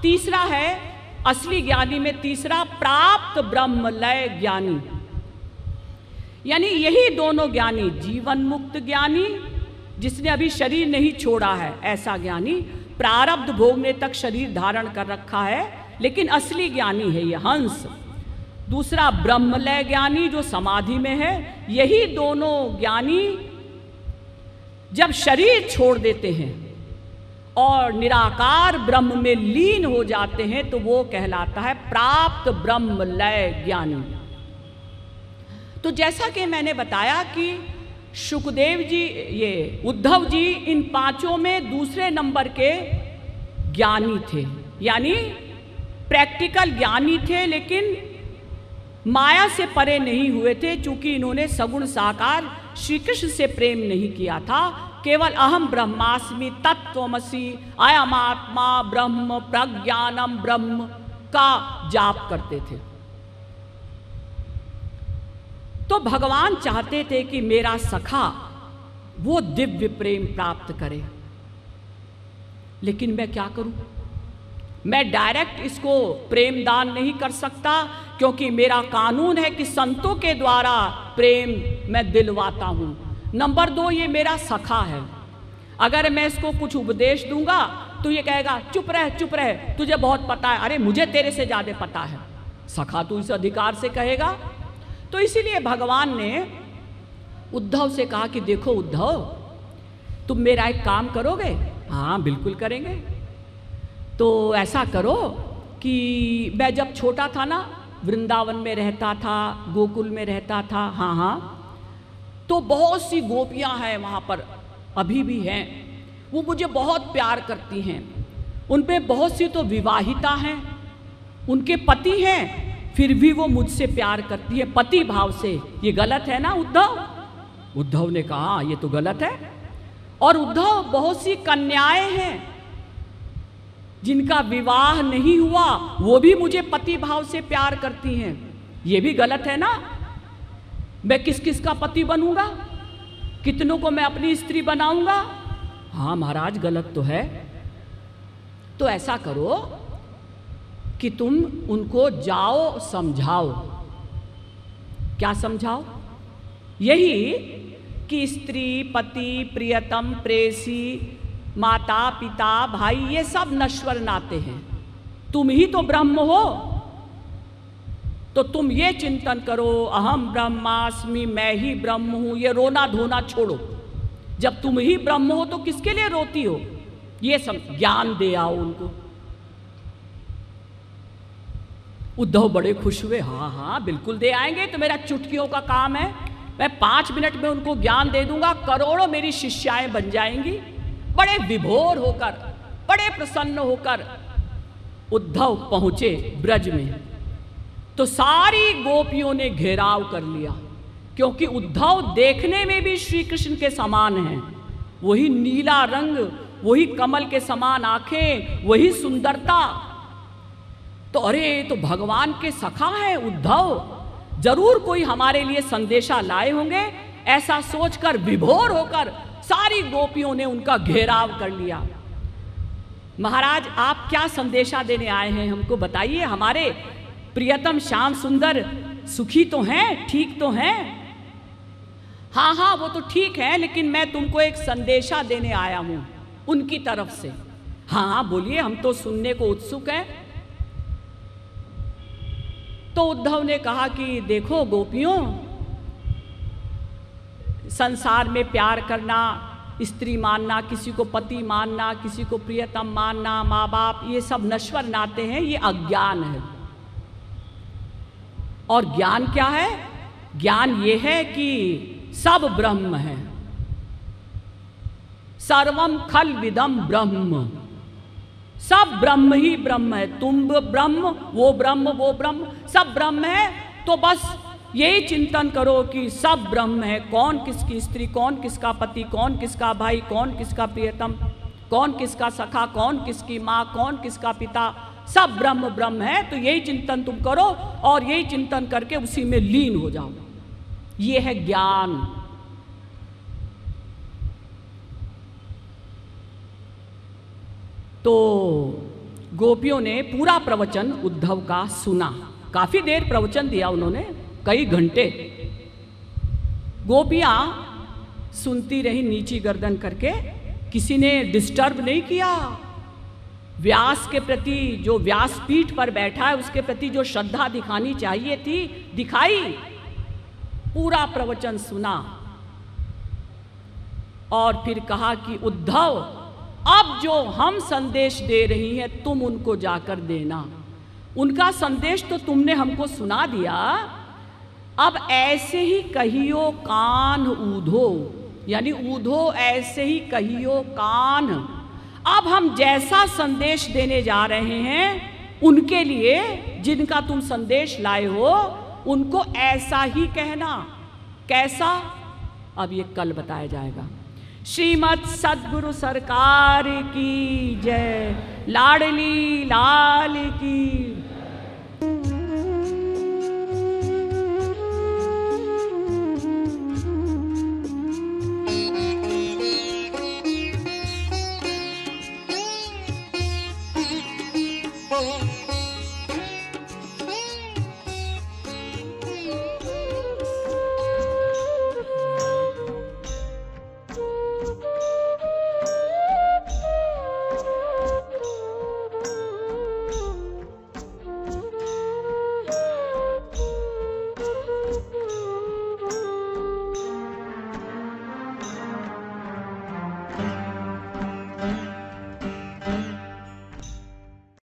तीसरा है असली ज्ञानी में तीसरा प्राप्त ब्रह्मलय ज्ञानी, यानी यही दोनों ज्ञानी, जीवन मुक्त ज्ञानी जिसने अभी शरीर नहीं छोड़ा है ऐसा ज्ञानी, प्रारब्ध भोगने तक शरीर धारण कर रखा है लेकिन असली ज्ञानी है ये हंस। दूसरा ब्रह्मलय ज्ञानी जो समाधि में है। यही दोनों ज्ञानी जब शरीर छोड़ देते हैं और निराकार ब्रह्म में लीन हो जाते हैं तो वो कहलाता है प्राप्त ब्रह्मलय ज्ञानी। तो जैसा कि मैंने बताया कि शुकदेव जी, ये उद्धव जी इन पांचों में दूसरे नंबर के ज्ञानी थे, यानी प्रैक्टिकल ज्ञानी थे लेकिन माया से परे नहीं हुए थे, चूंकि इन्होंने सगुण साकार श्री कृष्ण से प्रेम नहीं किया था, केवल अहम ब्रह्मास्मि तत्त्वमसि अयम आत्मा ब्रह्म प्रज्ञानम ब्रह्म का जाप करते थे। तो भगवान चाहते थे कि मेरा सखा वो दिव्य प्रेम प्राप्त करे, लेकिन मैं क्या करूं? मैं डायरेक्ट इसको प्रेम दान नहीं कर सकता, क्योंकि मेरा कानून है कि संतों के द्वारा प्रेम मैं दिलवाता हूं। नंबर 2, ये मेरा सखा है, अगर मैं इसको कुछ उपदेश दूंगा तो ये कहेगा चुप रह चुप रह, तुझे बहुत पता है। अरे मुझे तेरे से ज्यादा पता है, सखा तू इस अधिकार से कहेगा। तो इसीलिए भगवान ने उद्धव से कहा कि देखो उद्धव, तुम मेरा एक काम करोगे? हाँ बिल्कुल करेंगे। तो ऐसा करो कि मैं जब छोटा था ना, वृंदावन में रहता था, गोकुल में रहता था, हाँ, तो बहुत सी गोपियां हैं वहाँ पर, अभी भी हैं, वो मुझे बहुत प्यार करती हैं। उनपे बहुत सी तो विवाहिता हैं, उनके पति हैं, फिर भी वो मुझसे प्यार करती है पति भाव से। ये गलत है ना उद्धव? उद्धव ने कहा ये तो गलत है। और उद्धव, बहुत सी कन्याएं हैं जिनका विवाह नहीं हुआ, वो भी मुझे पति भाव से प्यार करती हैं, ये भी गलत है ना? मैं किस किस का पति बनूंगा? कितनों को मैं अपनी स्त्री बनाऊंगा? हाँ महाराज गलत तो है। तो ऐसा करो कि तुम उनको जाओ समझाओ। क्या समझाओ? यही कि स्त्री, पति, प्रियतम, प्रेयसी, माता, पिता, भाई, ये सब नश्वर नाते हैं, तुम ही तो ब्रह्म हो। तो तुम ये चिंतन करो अहम ब्रह्मास्मि, मैं ही ब्रह्म हूं। ये रोना धोना छोड़ो, जब तुम ही ब्रह्म हो तो किसके लिए रोती हो? ये सब ज्ञान दे आओ उनको। उद्धव बड़े खुश हुए, हाँ हाँ बिल्कुल दे आएंगे, तो मेरा चुटकियों का काम है, मैं 5 मिनट में उनको ज्ञान दे दूंगा, करोड़ों मेरी शिष्याएं बन जाएंगी। बड़े विभोर होकर, बड़े प्रसन्न होकर उद्धव पहुंचे ब्रज में, तो सारी गोपियों ने घेराव कर लिया, क्योंकि उद्धव देखने में भी श्री कृष्ण के समान हैं। वही नीला रंग, वही कमल के समान आंखें, वही सुंदरता। तो अरे तो भगवान के सखा हैं उद्धव, जरूर कोई हमारे लिए संदेशा लाए होंगे, ऐसा सोचकर विभोर होकर सारी गोपियों ने उनका घेराव कर लिया। महाराज आप क्या संदेशा देने आए हैं, हमको बताइए। हमारे प्रियतम श्याम सुंदर सुखी तो हैं, ठीक तो हैं? हाँ हाँ वो तो ठीक है, लेकिन मैं तुमको एक संदेशा देने आया हूं उनकी तरफ से। हाँ हाँ बोलिए, हम तो सुनने को उत्सुक हैं। तो उद्धव ने कहा कि देखो गोपियों, संसार में प्यार करना, स्त्री मानना, किसी को पति मानना, किसी को प्रियतम मानना, माँ बाप, ये सब नश्वर नाते हैं, ये अज्ञान है। और ज्ञान क्या है? ज्ञान ये है कि सब ब्रह्म है, सर्वम खल विदम ब्रह्म, सब ब्रह्म ही ब्रह्म है। तुम ब्रह्म, वो ब्रह्म, वो ब्रह्म, सब ब्रह्म है। तो बस यही चिंतन करो कि सब ब्रह्म है। कौन किसकी स्त्री, कौन किसका पति, कौन किसका भाई, कौन किसका प्रियतम, कौन किसका सखा, कौन किसकी माँ, कौन किसका पिता, सब ब्रह्म ब्रह्म है। तो यही चिंतन तुम करो और यही चिंतन करके उसी में लीन हो जाओ। ये है ज्ञान। तो गोपियों ने पूरा प्रवचन उद्धव का सुना। काफी देर प्रवचन दिया उन्होंने, कई घंटे। गोपियां सुनती रही नीची गर्दन करके, किसी ने डिस्टर्ब नहीं किया। व्यास के प्रति, जो व्यासपीठ पर बैठा है उसके प्रति जो श्रद्धा दिखानी चाहिए थी, दिखाई। पूरा प्रवचन सुना और फिर कहा कि उद्धव, अब जो हम संदेश दे रही हैं तुम उनको जाकर देना। उनका संदेश तो तुमने हमको सुना दिया, अब ऐसे ही कहियो कान ऊधो, यानी ऊधो ऐसे ही कहियो कान। अब हम जैसा संदेश देने जा रहे हैं उनके लिए, जिनका तुम संदेश लाए हो उनको ऐसा ही कहना। कैसा, अब ये कल बताया जाएगा। श्रीमद् सद्गुरु सरकार की जय, लाडली लाल की। Oh